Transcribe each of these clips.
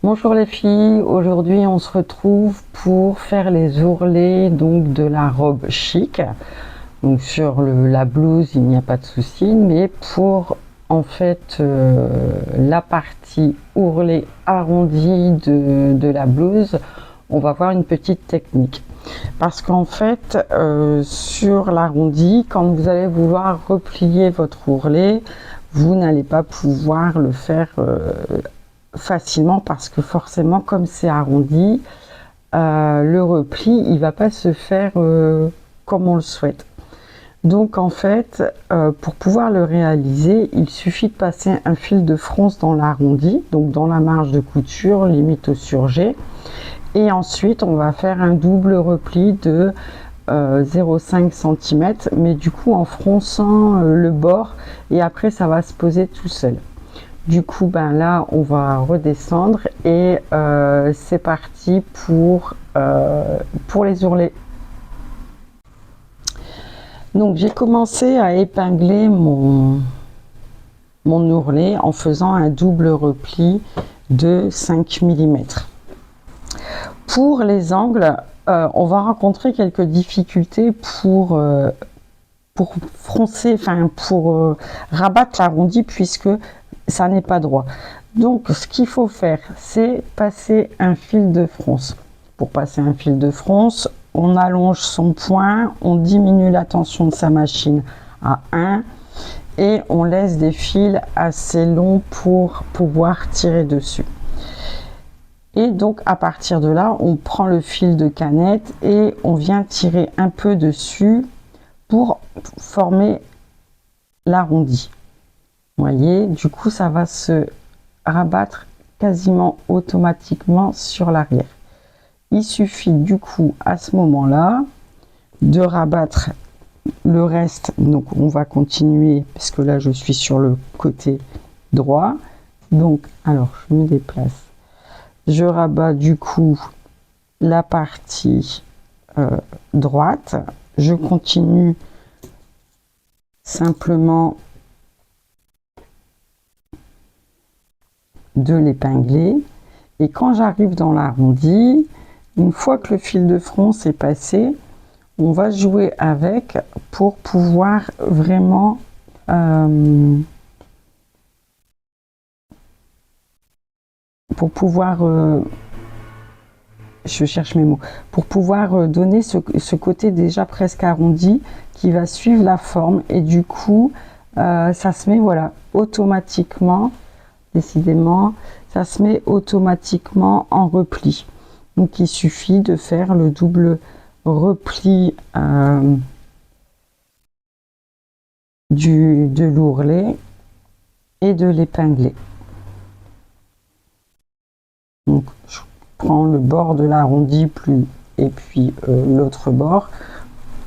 Bonjour les filles, aujourd'hui on se retrouve pour faire les ourlets donc de la robe chic. Donc sur la blouse il n'y a pas de souci, mais pour en fait la partie ourlet arrondi de la blouse, on va voir une petite technique. Parce qu'en fait sur l'arrondi, quand vous allez vouloir replier votre ourlet, vous n'allez pas pouvoir le faire facilement parce que forcément comme c'est arrondi, le repli il va pas se faire comme on le souhaite. Donc en fait pour pouvoir le réaliser, il suffit de passer un fil de fronce dans l'arrondi, donc dans la marge de couture limite au surjet, et ensuite on va faire un double repli de 0,5 cm, mais du coup en fronçant le bord, et après ça va se poser tout seul. Du coup, ben là, on va redescendre et c'est parti pour les ourlets. Donc, j'ai commencé à épingler mon ourlet en faisant un double repli de 5 mm. Pour les angles, on va rencontrer quelques difficultés pour froncer, enfin pour rabattre l'arrondi puisque ça n'est pas droit. Donc ce qu'il faut faire, c'est passer un fil de fronce. Pour passer un fil de fronce, on allonge son point, on diminue la tension de sa machine à 1 et on laisse des fils assez longs pour pouvoir tirer dessus. Et donc à partir de là, on prend le fil de canette et on vient tirer un peu dessus pour former l'arrondi. Vous voyez, du coup ça va se rabattre quasiment automatiquement sur l'arrière. Il suffit du coup à ce moment là de rabattre le reste. Donc on va continuer parce que là je suis sur le côté droit, donc alors je me déplace, je rabats du coup la partie droite, je continue simplement de l'épingler, et quand j'arrive dans l'arrondi, une fois que le fil de fronce est passé, on va jouer avec pour pouvoir vraiment je cherche mes mots, pour pouvoir donner ce côté déjà presque arrondi qui va suivre la forme, et du coup ça se met voilà automatiquement. Décidément, ça se met automatiquement en repli. Donc il suffit de faire le double repli de l'ourlet et de l'épingler. Donc je prends le bord de l'arrondi et puis l'autre bord,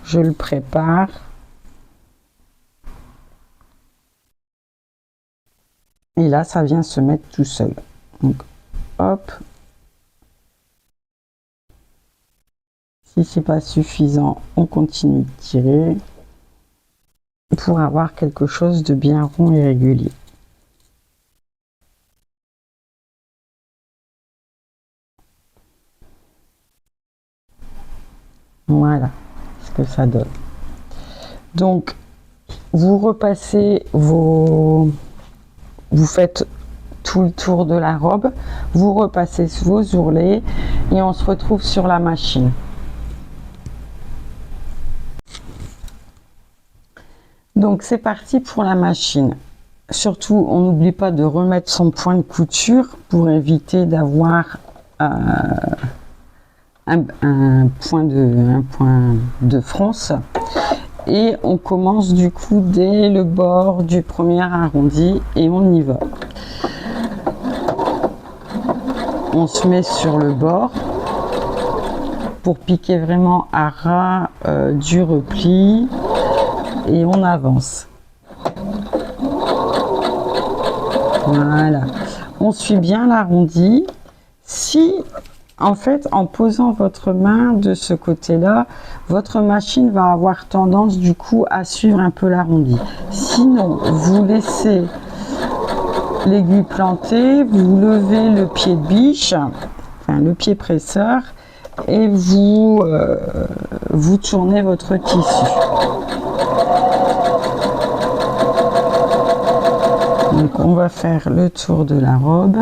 je le prépare. Et là, ça vient se mettre tout seul. Donc, hop. Si c'est pas suffisant, on continue de tirer pour avoir quelque chose de bien rond et régulier. Voilà ce que ça donne. Donc, vous repassez vous faites tout le tour de la robe, vous repassez vos ourlets et on se retrouve sur la machine. Donc c'est parti pour la machine. Surtout, on n'oublie pas de remettre son point de couture pour éviter d'avoir un point de fronce. Et on commence du coup dès le bord du premier arrondi et on y va. On se met sur le bord pour piquer vraiment à ras du repli et on avance. Voilà, on suit bien l'arrondi. Si en fait, en posant votre main de ce côté-là, votre machine va avoir tendance du coup à suivre un peu l'arrondi. Sinon, vous laissez l'aiguille plantée, vous levez le pied de biche, enfin le pied presseur, et vous tournez votre tissu. Donc on va faire le tour de la robe.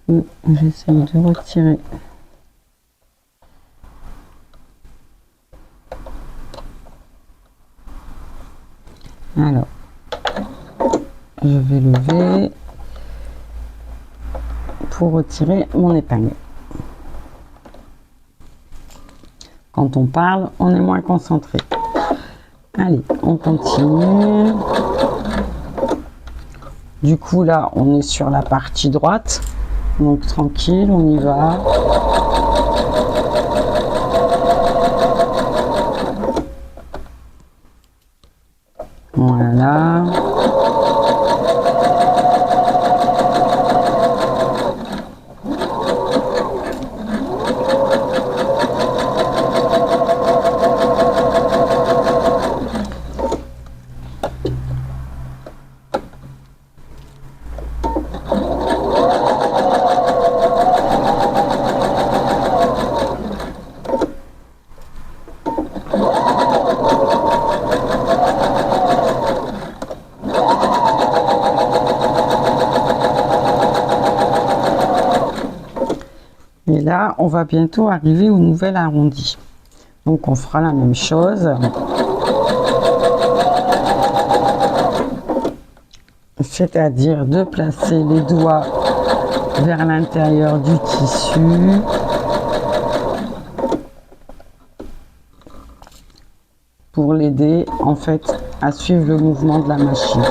J'essaye de retirer. Alors, je vais lever pour retirer mon épingle. Quand on parle, on est moins concentré. Allez, on continue. Du coup, là, on est sur la partie droite. Donc, tranquille, on y va. Voilà. Et là, on va bientôt arriver au nouvel arrondi. Donc, on fera la même chose. C'est-à-dire de placer les doigts vers l'intérieur du tissu. Pour l'aider, en fait, à suivre le mouvement de la machine.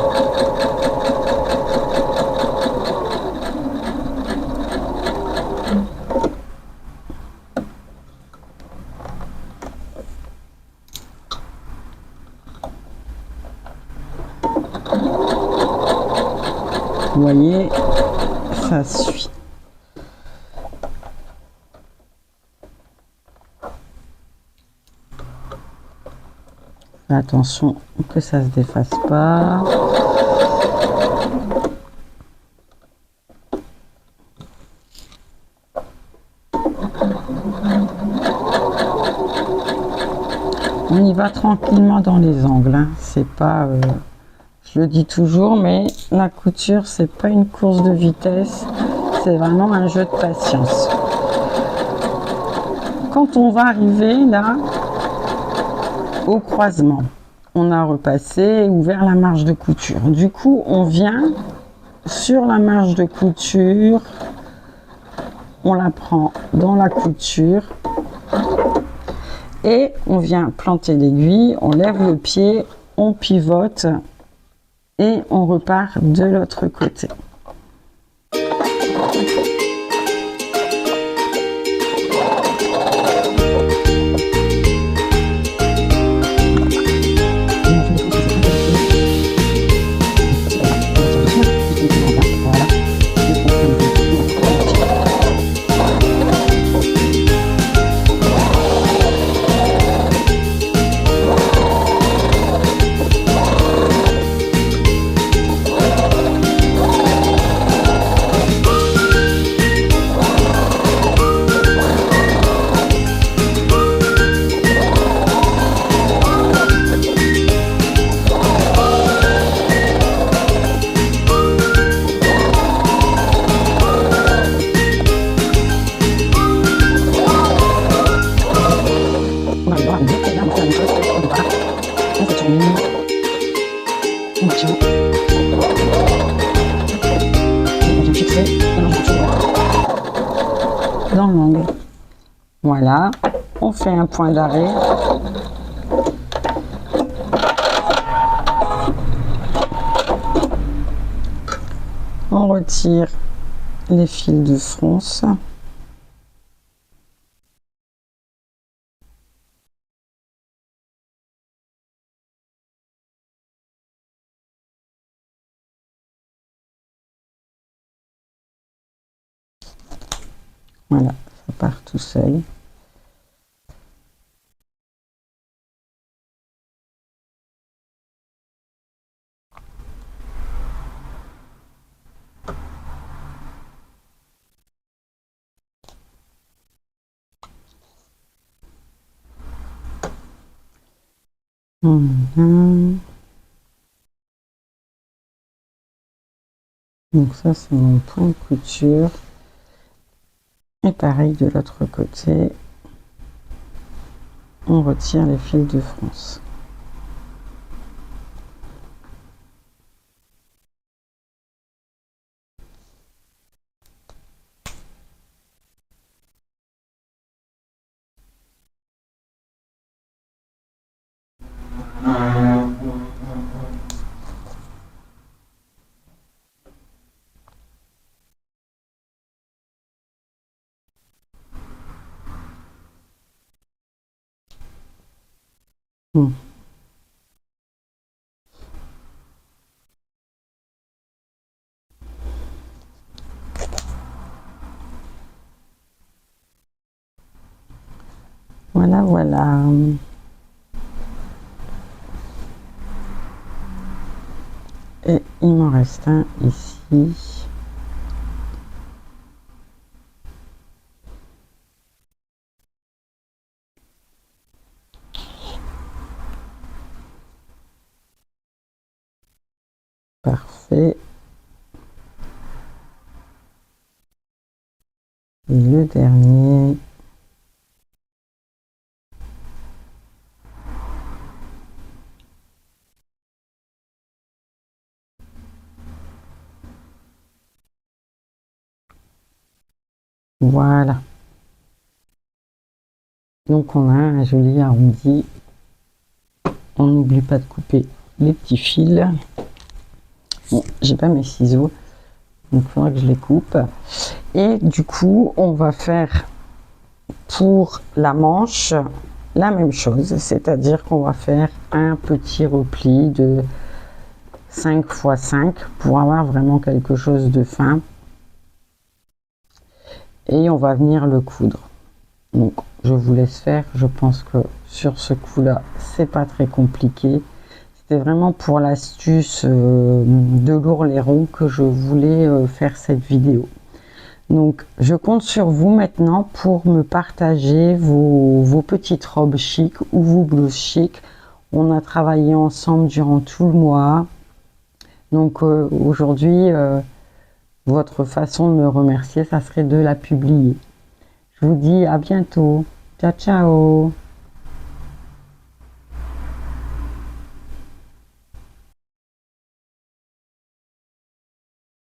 Vous voyez, ça suit. Attention que ça se défasse pas. On y va tranquillement dans les angles, hein. C'est pas, je le dis toujours, mais la couture, c'est pas une course de vitesse, c'est vraiment un jeu de patience. Quand on va arriver là, au croisement, on a repassé, ouvert la marge de couture. Du coup, on vient sur la marge de couture, on la prend dans la couture et on vient planter l'aiguille, on lève le pied, on pivote et on repart de l'autre côté. Dans l'angle. Voilà, on fait un point d'arrêt. On retire les fils de fronce. Voilà, ça part tout seul. Voilà. Donc ça c'est mon point de couture. Et pareil de l'autre côté, on retire les fils de France. Voilà, voilà. Et il m'en reste un ici. Parfait. Et le dernier. Voilà. Donc on a un joli arrondi. On n'oublie pas de couper les petits fils. Bon, j'ai pas mes ciseaux, donc il faudra que je les coupe. Et du coup, on va faire pour la manche la même chose, c'est-à-dire qu'on va faire un petit repli de 5 x 5 pour avoir vraiment quelque chose de fin. Et on va venir le coudre. Donc je vous laisse faire, je pense que sur ce coup là c'est pas très compliqué. C'était vraiment pour l'astuce de l'ourlet-rond que je voulais faire cette vidéo. Donc je compte sur vous maintenant pour me partager vos petites robes chic ou vos blouses chic. On a travaillé ensemble durant tout le mois. Donc aujourd'hui, votre façon de me remercier, ça serait de la publier. Je vous dis à bientôt. Ciao, ciao.